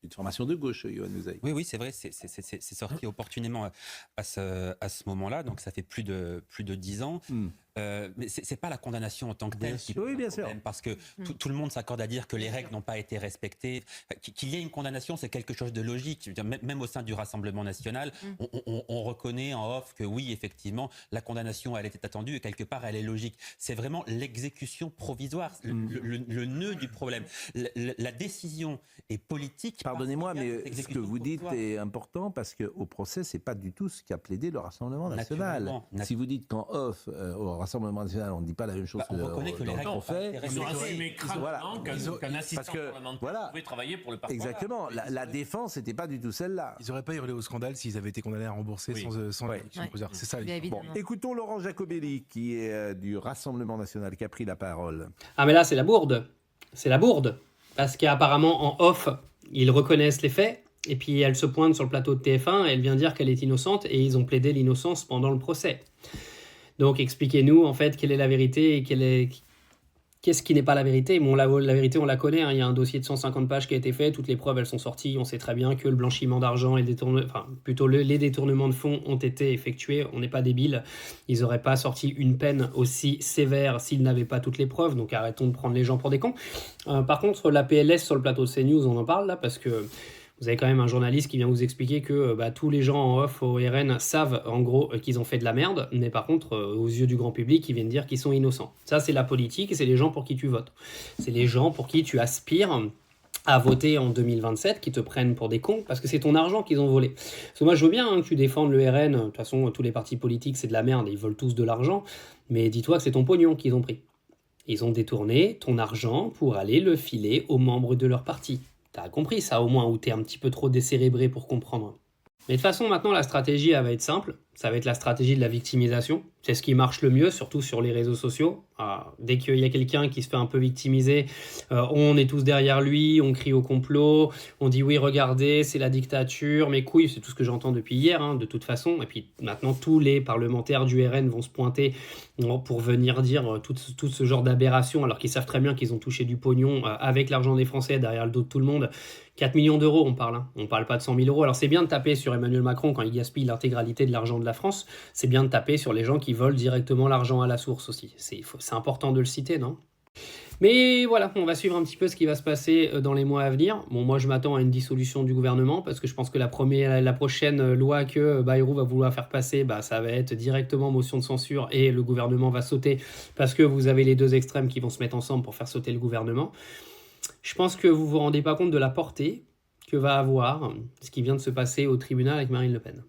une formation de gauche, Yohann Usaï. Oui, c'est vrai, c'est sorti opportunément à ce moment-là, donc ça fait plus de 10 ans. Mais c'est pas la condamnation en tant que telle qui pose un problème, parce que tout le monde s'accorde à dire que les règles n'ont pas été respectées. Qu'il y ait une condamnation, c'est quelque chose de logique. Même au sein du Rassemblement national, on reconnaît en off que oui, effectivement, la condamnation, elle était attendue et quelque part, elle est logique. C'est vraiment l'exécution provisoire, le nœud du problème. La décision est politique. Pardonnez-moi, mais ce que vous dites est important parce qu'au procès, c'est pas du tout ce qu'a plaidé le Rassemblement national. Si vous dites qu'en off, au Rassemblement national, on ne dit pas la même chose on reconnaît que les règles ont fait. Ils ont assumé crânement qu'un assistant parlementaire pouvait travailler pour le Parti. Exactement. La défense n'était pas du tout celle-là. Ils n'auraient pas hurlé au scandale s'ils avaient été condamnés à rembourser sans l'élection provisoire. C'est ça. Bon, écoutons Laurent Jacobelli, qui est du Rassemblement national, qui a pris la parole. Ah mais là, c'est la bourde. C'est la bourde. Parce qu'apparemment, en off, ils reconnaissent les faits. Et puis, elle se pointe sur le plateau de TF1, elle vient dire qu'elle est innocente. Et ils ont plaidé l'innocence pendant le procès. Donc, expliquez-nous, en fait, quelle est la vérité et qu'est-ce qui n'est pas la vérité. Bon, la vérité, on la connaît. Il y a un dossier de 150 pages qui a été fait. Toutes les preuves, elles sont sorties. On sait très bien que le blanchiment d'argent et les détournements de fonds ont été effectués. On n'est pas débiles. Ils n'auraient pas sorti une peine aussi sévère s'ils n'avaient pas toutes les preuves. Donc, arrêtons de prendre les gens pour des cons. Par contre, la PLS sur le plateau de CNews, on en parle là parce que vous avez quand même un journaliste qui vient vous expliquer que tous les gens en off au RN savent en gros qu'ils ont fait de la merde, mais par contre, aux yeux du grand public, ils viennent dire qu'ils sont innocents. Ça, c'est la politique et c'est les gens pour qui tu votes. C'est les gens pour qui tu aspires à voter en 2027, qui te prennent pour des cons, parce que c'est ton argent qu'ils ont volé. Parce que moi, je veux bien que tu défendes le RN. De toute façon, tous les partis politiques, c'est de la merde, ils volent tous de l'argent, mais dis-toi que c'est ton pognon qu'ils ont pris. Ils ont détourné ton argent pour aller le filer aux membres de leur parti. T'as compris ça au moins, ou t'es un petit peu trop décérébré pour comprendre. Mais de toute façon, maintenant, la stratégie, elle va être simple. Ça va être la stratégie de la victimisation. C'est ce qui marche le mieux, surtout sur les réseaux sociaux. Dès qu'il y a quelqu'un qui se fait un peu victimiser, on est tous derrière lui, on crie au complot, on dit oui, regardez, c'est la dictature, mes couilles, c'est tout ce que j'entends depuis hier, de toute façon. Et puis maintenant, tous les parlementaires du RN vont se pointer pour venir dire tout ce genre d'aberration, alors qu'ils savent très bien qu'ils ont touché du pognon avec l'argent des Français derrière le dos de tout le monde. 4 millions d'euros, on parle. On parle pas de 100 000 euros. Alors c'est bien de taper sur Emmanuel Macron quand il gaspille l'intégralité de l'argent de la France. C'est bien de taper sur les gens qui volent directement l'argent à la source aussi. C'est important de le citer, non ? Mais voilà, on va suivre un petit peu ce qui va se passer dans les mois à venir. Bon, moi, je m'attends à une dissolution du gouvernement parce que je pense que la prochaine loi que Bayrou va vouloir faire passer, ça va être directement motion de censure et le gouvernement va sauter parce que vous avez les deux extrêmes qui vont se mettre ensemble pour faire sauter le gouvernement. Je pense que vous vous rendez pas compte de la portée que va avoir ce qui vient de se passer au tribunal avec Marine Le Pen.